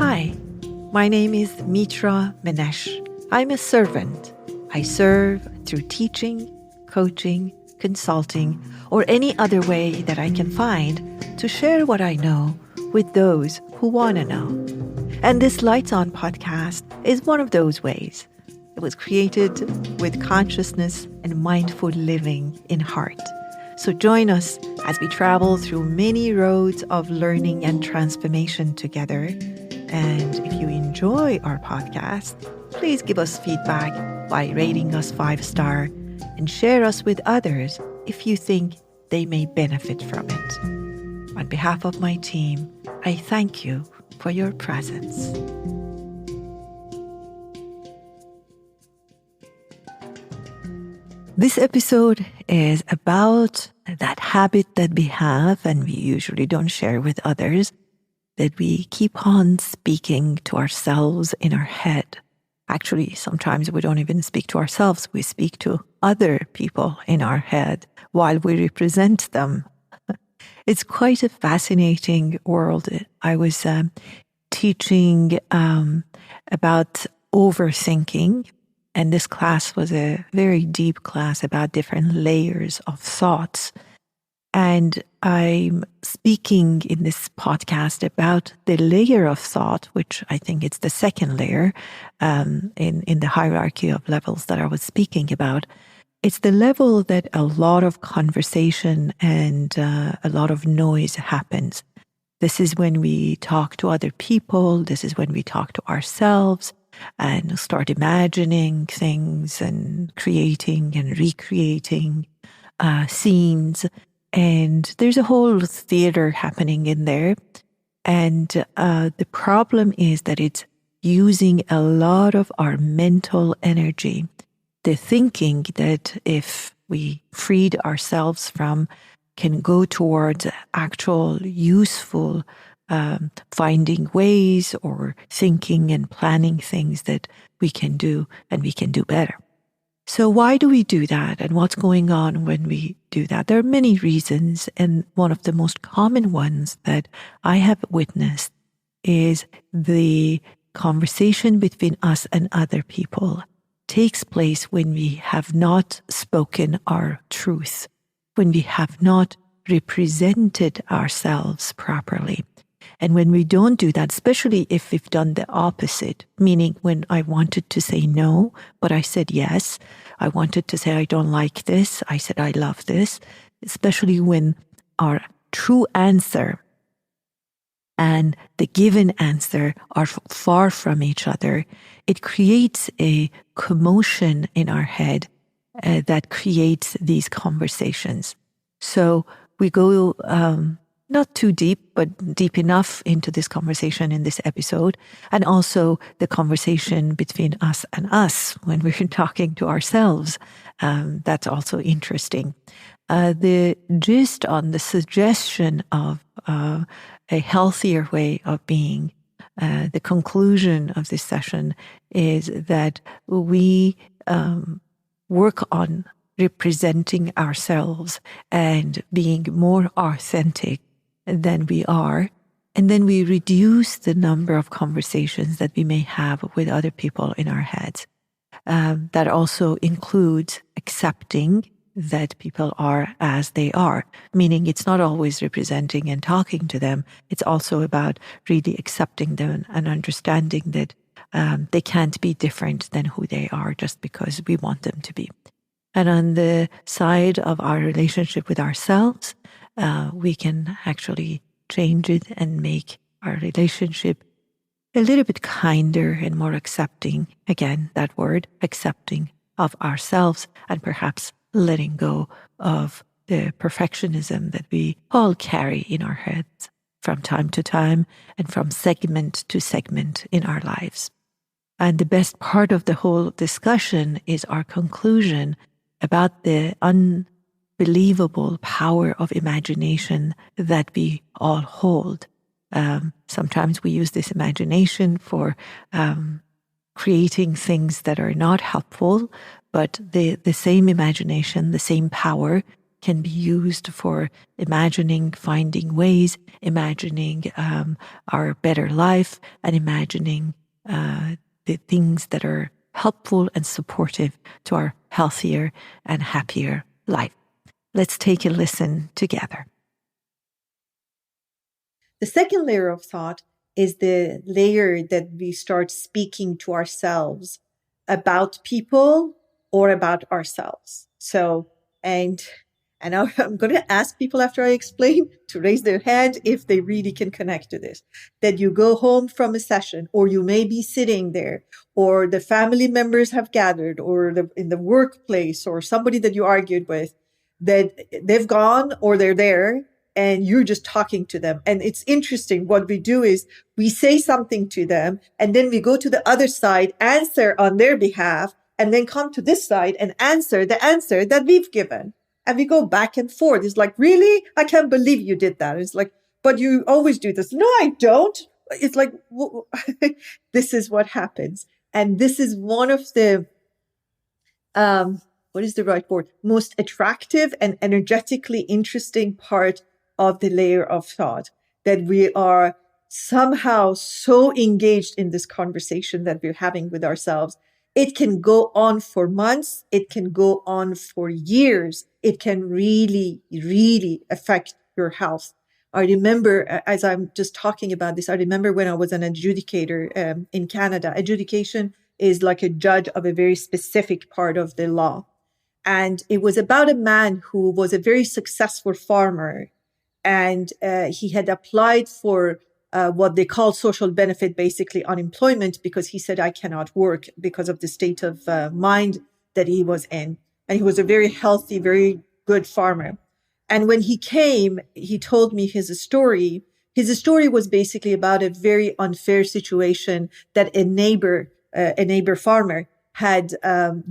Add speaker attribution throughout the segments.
Speaker 1: Hi, my name is Mitra. I'm a servant. I serve through teaching, coaching, consulting, or any other way that I can find to share what I know with those who want to know. And this Lights On podcast is one of those ways. It was created with consciousness and mindful living in heart. So join us as we travel through many roads of learning and transformation together. And if you enjoy our podcast, please give us feedback by rating us 5-star and share us with others if you think they may benefit from it. On behalf of my team, I thank you for your presence. This episode is about that habit that we have and we usually don't share with others, that we keep on speaking to ourselves in our head. Actually, sometimes we don't even speak to ourselves. We speak to other people in our head while we represent them. It's quite a fascinating world. I was teaching about overthinking, and this class was a very deep class about different layers of thoughts. And I'm speaking in this podcast about the layer of thought, which I think it's the second layer in the hierarchy of levels that I was speaking about. It's the level that a lot of conversation and a lot of noise happens. This is when we talk to other people. This is when we talk to ourselves and start imagining things and creating and recreating scenes. And there's a whole theater happening in there. And the problem is that it's using a lot of our mental energy. The thinking that if we freed ourselves from can go towards actual useful finding ways or thinking and planning things that we can do and we can do better. So why do we do that, and what's going on when we do that? There are many reasons, and one of the most common ones that I have witnessed is the conversation between us and other people takes place when we have not spoken our truth, when we have not represented ourselves properly. And when we don't do that, especially if we've done the opposite, meaning when I wanted to say no, but I said yes, I wanted to say I don't like this, I said I love this, especially when our true answer and the given answer are far from each other, it creates a commotion in our head that creates these conversations. So we go not too deep, but deep enough into this conversation in this episode, and also the conversation between us and us when we're talking to ourselves. That's also interesting. The gist on the suggestion of a healthier way of being, the conclusion of this session is that we work on representing ourselves and being more authentic than we are. And then we reduce the number of conversations that we may have with other people in our heads. That also includes accepting that people are as they are, meaning it's not always representing and talking to them. It's also about really accepting them and understanding that they can't be different than who they are just because we want them to be. And on the side of our relationship with ourselves, we can actually change it and make our relationship a little bit kinder and more accepting. Again, that word, accepting of ourselves, and perhaps letting go of the perfectionism that we all carry in our heads from time to time and from segment to segment in our lives. And the best part of the whole discussion is our conclusion about the unbelievable power of imagination that we all hold. Sometimes we use this imagination for creating things that are not helpful, but the same imagination, the same power can be used for imagining, finding ways, imagining our better life, and imagining the things that are helpful and supportive to our healthier and happier life. Let's take a listen together.
Speaker 2: The second layer of thought is the layer that we start speaking to ourselves about people or about ourselves. So, and I'm going to ask people after I explain to raise their hand if they really can connect to this. That you go home from a session, or you may be sitting there, or the family members have gathered, or in the workplace, or somebody that you argued with, that they've gone or they're there, and you're just talking to them. And it's interesting. What we do is we say something to them, and then we go to the other side, answer on their behalf, and then come to this side and answer the answer that we've given. And we go back and forth. It's like, really? I can't believe you did that. It's like, but you always do this. No, I don't. It's like, this is what happens. And this is one of the, what is the right word? Most attractive and energetically interesting part of the layer of thought, that we are somehow so engaged in this conversation that we're having with ourselves. It can go on for months. It can go on for years. It can really, really affect your health. I remember, as I'm just talking about this, I remember when I was an adjudicator in Canada. Adjudication is like a judge of a very specific part of the law. And it was about a man who was a very successful farmer. And he had applied for what they call social benefit, basically unemployment, because he said, I cannot work because of the state of mind that he was in. And he was a very healthy, very good farmer. And when he came, he told me his story. His story was basically about a very unfair situation that a neighbor farmer had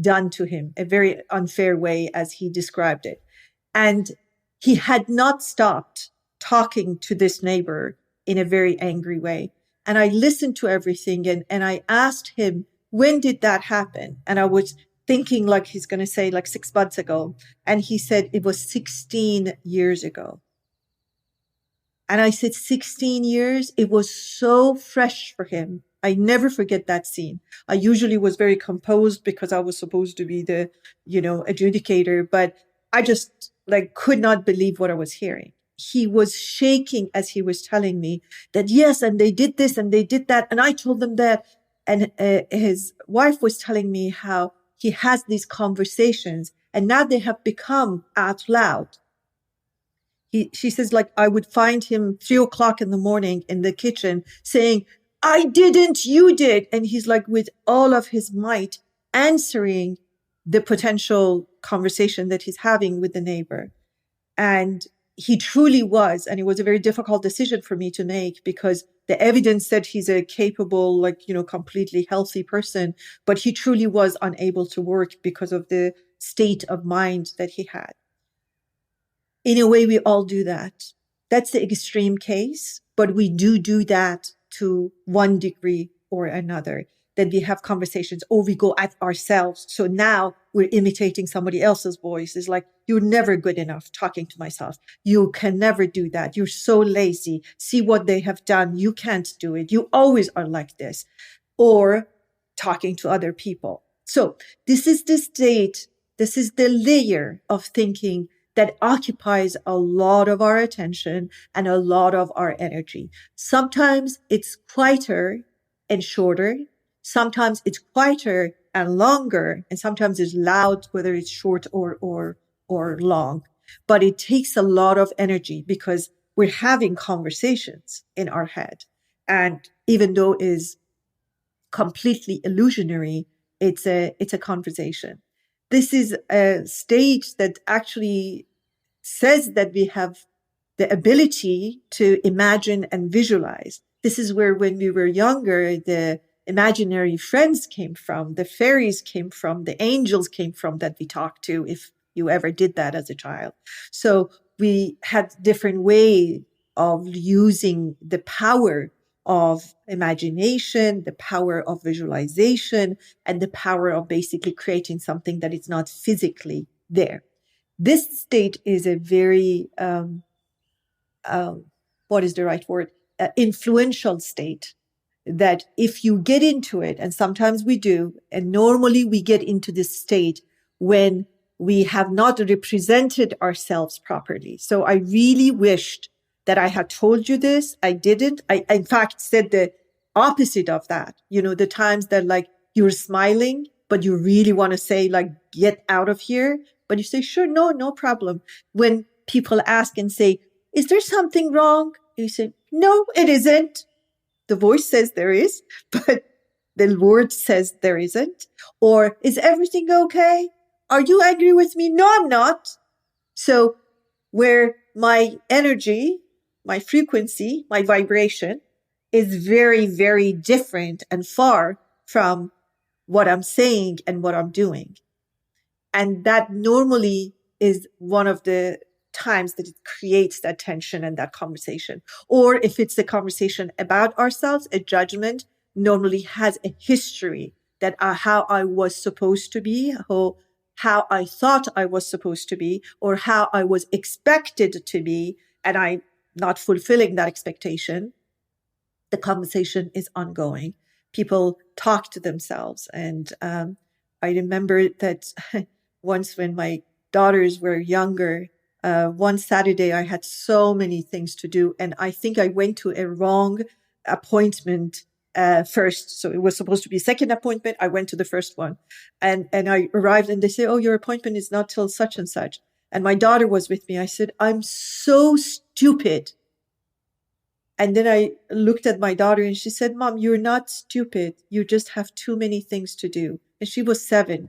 Speaker 2: done to him, a very unfair way, as he described it. And he had not stopped talking to this neighbor in a very angry way. And I listened to everything, and I asked him, when did that happen? And I was thinking like he's going to say like 6 months ago. And he said it was 16 years ago. And I said, 16 years? It was so fresh for him. I never forget that scene. I usually was very composed because I was supposed to be the, adjudicator, but I just like could not believe what I was hearing. He was shaking as he was telling me that, yes, and they did this and they did that. And I told them that. And his wife was telling me how he has these conversations, and now they have become out loud. She says, like, I would find him 3:00 in the morning in the kitchen saying, I didn't, you did. And he's like, with all of his might, answering the potential conversation that he's having with the neighbor. And he truly was. And it was a very difficult decision for me to make, because the evidence said he's a capable, completely healthy person, but he truly was unable to work because of the state of mind that he had. In a way, we all do that. That's the extreme case, but we do that to one degree or another, that we have conversations or we go at ourselves. So now we're imitating somebody else's voice. It's like, you're never good enough, talking to myself. You can never do that. You're so lazy. See what they have done. You can't do it. You always are like this. Or talking to other people. So this is the state. This is the layer of thinking that occupies a lot of our attention and a lot of our energy. Sometimes it's quieter and shorter. Sometimes it's quieter and longer. And sometimes it's loud, whether it's short or long. But it takes a lot of energy because we're having conversations in our head. And even though it is completely illusionary, it's a conversation. This is a stage that actually says that we have the ability to imagine and visualize. This is where, when we were younger, the imaginary friends came from, the fairies came from, the angels came from, that we talked to, if you ever did that as a child. So we had different ways of using the power of imagination, the power of visualization, and the power of basically creating something that is not physically there. This state is a very, what is the right word? Influential state, that if you get into it, and sometimes we do, and normally we get into this state when we have not represented ourselves properly. So I really wished that I had told you this. I didn't. I, in fact, said the opposite of that. You know, the times that like you're smiling, but you really want to say like, get out of here. But you say, sure, no problem. When people ask and say, is there something wrong? You say, no, it isn't. The voice says there is, but the word says there isn't. Or is everything okay? Are you angry with me? No, I'm not. So where my energy, my frequency, my vibration is very, very different and far from what I'm saying and what I'm doing. And that normally is one of the times that it creates that tension and that conversation. Or if it's a conversation about ourselves, a judgment normally has a history that how I was supposed to be, how I thought I was supposed to be, or how I was expected to be, and I'm not fulfilling that expectation. The conversation is ongoing. People talk to themselves. And I remember that once when my daughters were younger, one Saturday I had so many things to do. And I think I went to a wrong appointment first. So it was supposed to be a second appointment. I went to the first one. And I arrived and they say, oh, your appointment is not till such and such. And my daughter was with me. I said, I'm so stupid. And then I looked at my daughter and she said, Mom, you're not stupid. You just have too many things to do. And she was 7.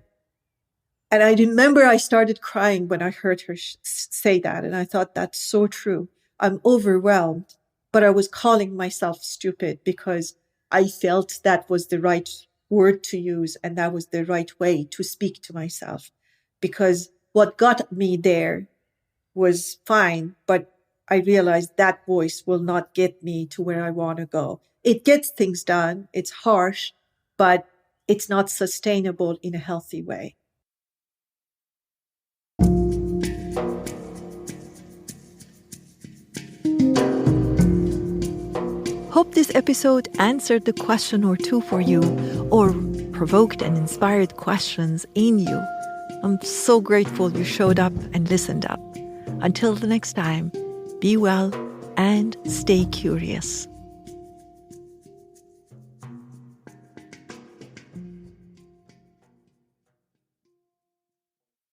Speaker 2: And I remember I started crying when I heard her say that. And I thought, that's so true. I'm overwhelmed, but I was calling myself stupid because I felt that was the right word to use. And that was the right way to speak to myself, because what got me there was fine, but I realized that voice will not get me to where I want to go. It gets things done. It's harsh, but it's not sustainable in a healthy way.
Speaker 1: Hope this episode answered the question or two for you, or provoked and inspired questions in you. I'm so grateful you showed up and listened up. Until the next time, be well and stay curious.